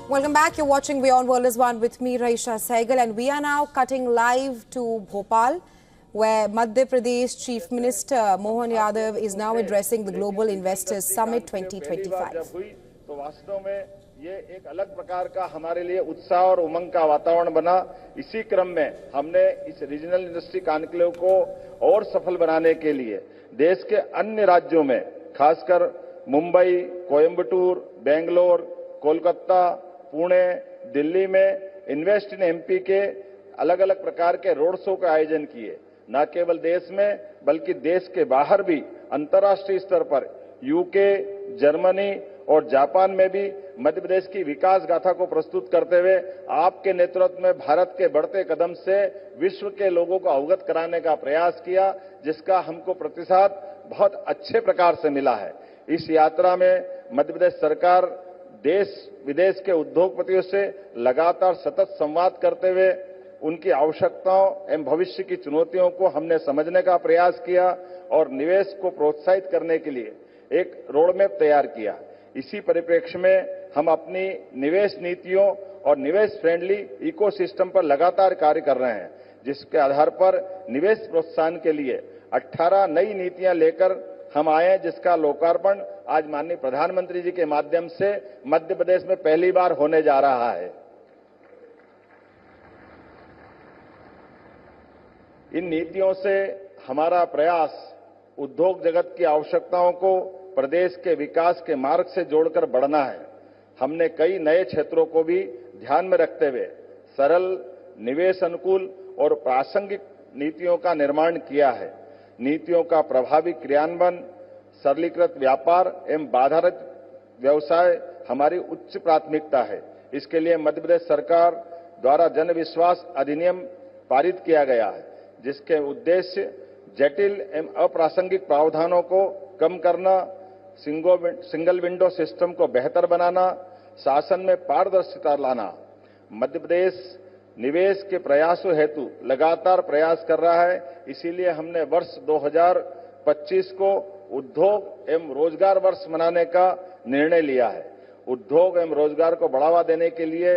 Welcome back. You're watching Beyond World is One with me, Raisha Saigal, and we are now cutting live to Bhopal, where Madhya Pradesh Chief Minister Mohan Yadav is now addressing the Global Investors Summit 2025. तो वास्तव में ये एक अलग प्रकार का हमारे लिए उत्साह और उमंग का वातावरण बना। इसी क्रम में हमने इस रीजनल इंडस्ट्री कॉन्क्लेव को और सफल बनाने के लिए देश के अन्य राज्यों में, खासकर मुंबई, कोयंबटूर, बेंगलोर, कोलकाता, पुणे, दिल्ली में इन्वेस्ट इन एमपी के अलग अलग प्रकार के रोड शो का आयोजन किए। न केवल देश में बल्कि देश के बाहर भी अंतर्राष्ट्रीय स्तर पर यूके, जर्मनी और जापान में भी मध्य प्रदेश की विकास गाथा को प्रस्तुत करते हुए आपके नेतृत्व में भारत के बढ़ते कदम से विश्व के लोगों को अवगत कराने का प्रयास किया, जिसका हमको प्रतिसाद बहुत अच्छे प्रकार से मिला है। इस यात्रा में मध्य प्रदेश सरकार देश विदेश के उद्योगपतियों से लगातार सतत संवाद करते हुए उनकी आवश्यकताओं एवं भविष्य की चुनौतियों को हमने समझने का प्रयास किया और निवेश को प्रोत्साहित करने के लिए एक रोडमैप तैयार किया। इसी परिप्रेक्ष्य में हम अपनी निवेश नीतियों और निवेश फ्रेंडली इकोसिस्टम पर लगातार कार्य कर रहे हैं, जिसके आधार पर निवेश प्रोत्साहन के लिए 18 नई नीतियां लेकर हम आए हैं, जिसका लोकार्पण आज माननीय प्रधानमंत्री जी के माध्यम से मध्य प्रदेश में पहली बार होने जा रहा है। इन नीतियों से हमारा प्रयास उद्योग जगत की आवश्यकताओं को प्रदेश के विकास के मार्ग से जोड़कर बढ़ना है। हमने कई नए क्षेत्रों को भी ध्यान में रखते हुए सरल, निवेश अनुकूल और प्रासंगिक नीतियों का निर्माण किया है। नीतियों का प्रभावी क्रियान्वयन, सरलीकृत व्यापार एवं बाधारहित व्यवसाय हमारी उच्च प्राथमिकता है। इसके लिए मध्य प्रदेश सरकार द्वारा जन विश्वास अधिनियम पारित किया गया है, जिसके उद्देश्य जटिल एवं अप्रासंगिक प्रावधानों को कम करना, सिंगल विंडो सिस्टम को बेहतर बनाना, शासन में पारदर्शिता लाना। मध्य प्रदेश निवेश के प्रयासों हेतु लगातार प्रयास कर रहा है। इसीलिए हमने वर्ष 2025 को उद्योग एवं रोजगार वर्ष मनाने का निर्णय लिया है। उद्योग एवं रोजगार को बढ़ावा देने के लिए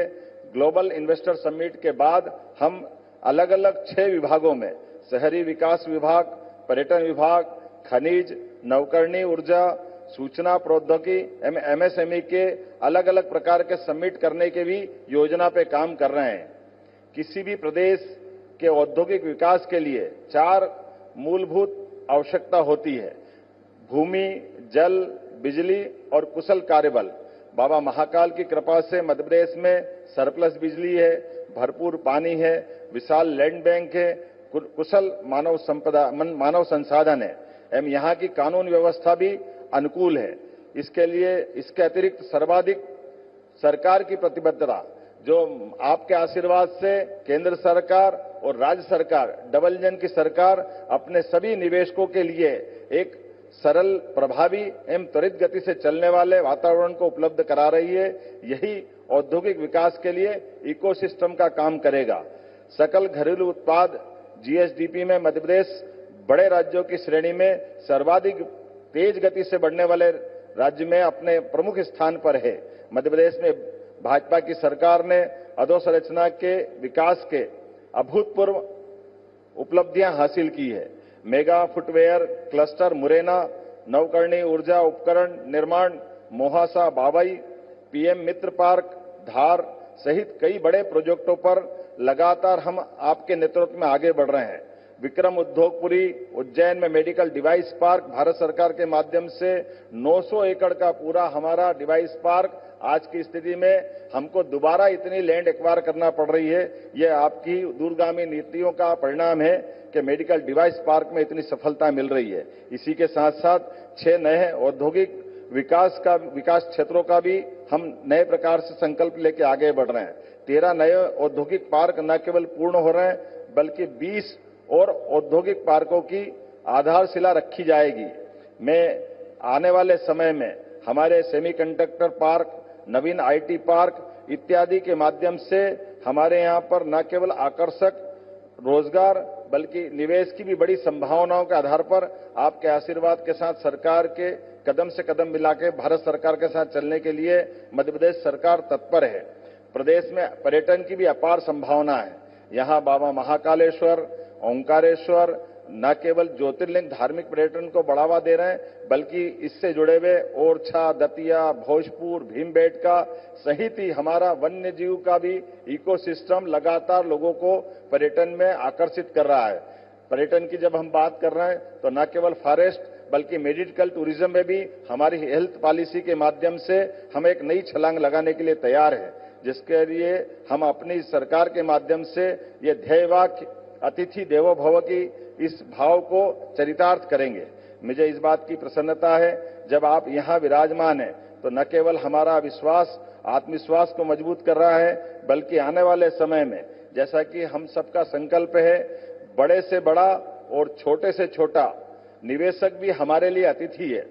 ग्लोबल इन्वेस्टर समिट के बाद हम अलग अलग 6 विभागों में शहरी विकास विभाग, पर्यटन विभाग, खनिज, नवकरणीय ऊर्जा, सूचना प्रौद्योगिकी एवं एमएसएमई के अलग अलग प्रकार के समिट करने के भी योजना पे काम कर रहे हैं। किसी भी प्रदेश के औद्योगिक विकास के लिए 4 मूलभूत आवश्यकता होती है: भूमि, जल, बिजली और कुशल कार्यबल। बाबा महाकाल की कृपा से मध्य प्रदेश में सरप्लस बिजली है, भरपूर पानी है, विशाल लैंड बैंक है, कुशल मानव संसाधन है एवं यहाँ की कानून व्यवस्था भी अनुकूल है। इसके अतिरिक्त सर्वाधिक सरकार की प्रतिबद्धता, जो आपके आशीर्वाद से केंद्र सरकार और राज्य सरकार, डबल इंजन की सरकार अपने सभी निवेशकों के लिए एक सरल, प्रभावी एवं त्वरित गति से चलने वाले वातावरण को उपलब्ध करा रही है। यही औद्योगिक विकास के लिए इकोसिस्टम का काम करेगा। सकल घरेलू उत्पाद जीएसडीपी में मध्य प्रदेश बड़े राज्यों की श्रेणी में सर्वाधिक तेज गति से बढ़ने वाले राज्य में अपने प्रमुख स्थान पर है। मध्य प्रदेश में भाजपा की सरकार ने अधोसंरचना के विकास के अभूतपूर्व उपलब्धियां हासिल की है। मेगा फुटवेयर क्लस्टर मुरैना, नवकरणीय ऊर्जा उपकरण निर्माण मोहासा बावई, पीएम मित्र पार्क धार सहित कई बड़े प्रोजेक्टों पर लगातार हम आपके नेतृत्व में आगे बढ़ रहे हैं। विक्रम उद्योगपुरी उज्जैन में मेडिकल डिवाइस पार्क भारत सरकार के माध्यम से 900 एकड़ का पूरा हमारा डिवाइस पार्क, आज की स्थिति में हमको दोबारा इतनी लैंड एक्वायर करना पड़ रही है। यह आपकी दूरगामी नीतियों का परिणाम है कि मेडिकल डिवाइस पार्क में इतनी सफलता मिल रही है। इसी के साथ साथ 6 नए औद्योगिक विकास क्षेत्रों का भी हम नए प्रकार से संकल्प लेके आगे बढ़ रहे हैं। 13 नए औद्योगिक पार्क न केवल पूर्ण हो रहे हैं, बल्कि 20 और औद्योगिक पार्कों की आधारशिला रखी जाएगी। मैं आने वाले समय में हमारे semiconductor park, Naveen IT park इत्यादि के माध्यम से हमारे यहाँ पर न केवल आकर्षक रोजगार बल्कि निवेश की भी बड़ी संभावनाओं के आधार पर आपके आशीर्वाद के साथ सरकार के कदम से कदम मिला के भारत सरकार के साथ चलने के लिए मध्य प्रदेश सरकार तत्पर है। प्रदेश में पर्यटन की भी अपार संभावना है। यहां बाबा महाकालेश्वर, ओंकारेश्वर न केवल ज्योतिर्लिंग धार्मिक पर्यटन को बढ़ावा दे रहे हैं, बल्कि इससे जुड़े हुए ओरछा, दतिया, भोजपुर, भीमबेटका सहित ही हमारा वन्य जीव का भी इकोसिस्टम लगातार लोगों को पर्यटन में आकर्षित कर रहा है। पर्यटन की जब हम बात कर रहे हैं तो न केवल फॉरेस्ट बल्कि मेडिकल टूरिज्म में भी हमारी हेल्थ पॉलिसी के माध्यम से हम एक नई छलांग लगाने के लिए तैयार है, जिसके लिए हम अपनी सरकार के माध्यम से ये ध्येय वाक्य अतिथि देवो भव की इस भाव को चरितार्थ करेंगे। मुझे इस बात की प्रसन्नता है जब आप यहां विराजमान हैं तो न केवल हमारा विश्वास आत्मविश्वास को मजबूत कर रहा है, बल्कि आने वाले समय में जैसा कि हम सबका संकल्प है, बड़े से बड़ा और छोटे से छोटा निवेशक भी हमारे लिए अतिथि है।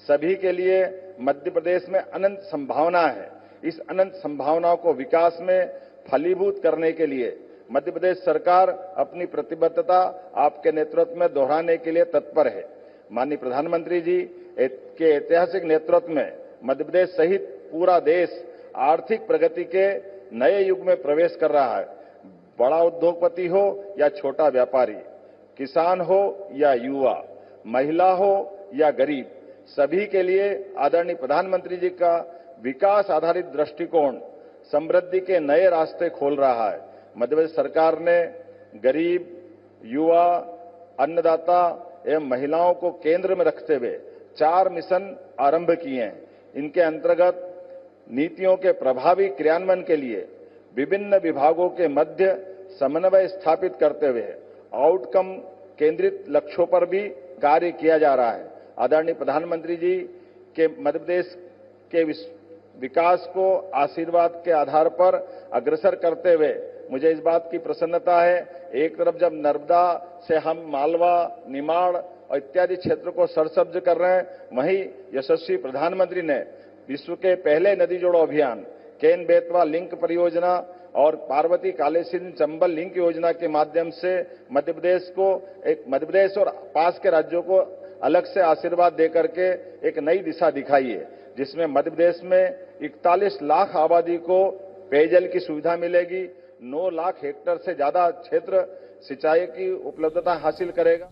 सभी के लिए मध्य प्रदेश में अनंत संभावना है। इस अनंत संभावनाओं को विकास में फलीभूत करने के लिए मध्य प्रदेश सरकार अपनी प्रतिबद्धता आपके नेतृत्व में दोहराने के लिए तत्पर है। माननीय प्रधानमंत्री जी के ऐतिहासिक नेतृत्व में मध्य प्रदेश सहित पूरा देश आर्थिक प्रगति के नए युग में प्रवेश कर रहा है। बड़ा उद्योगपति हो या छोटा व्यापारी, किसान हो या युवा, महिला हो या गरीब, सभी के लिए आदरणीय प्रधानमंत्री जी का विकास आधारित दृष्टिकोण समृद्धि के नए रास्ते खोल रहा है। मध्य प्रदेश सरकार ने गरीब, युवा, अन्नदाता एवं महिलाओं को केंद्र में रखते हुए 4 मिशन आरंभ किए हैं। इनके अंतर्गत नीतियों के प्रभावी क्रियान्वयन के लिए विभिन्न विभागों के मध्य समन्वय स्थापित करते हुए आउटकम केंद्रित लक्ष्यों पर भी कार्य किया जा रहा है। आदरणीय प्रधानमंत्री जी के मध्य प्रदेश के विकास को आशीर्वाद के आधार पर अग्रसर करते हुए मुझे इस बात की प्रसन्नता है, एक तरफ जब नर्मदा से हम मालवा, निमाड़ और इत्यादि क्षेत्र को सरसब्ज कर रहे हैं, वहीं यशस्वी प्रधानमंत्री ने विश्व के पहले नदी जोड़ो अभियान केन बेतवा लिंक परियोजना और पार्वती कालेसिन चंबल लिंक योजना के माध्यम से मध्य प्रदेश और पास के राज्यों को अलग से आशीर्वाद देकर के एक नई दिशा दिखाई है, जिसमें मध्य प्रदेश में 41 लाख आबादी को पेयजल की सुविधा मिलेगी, 9 लाख हेक्टेयर से ज्यादा क्षेत्र सिंचाई की उपलब्धता हासिल करेगा।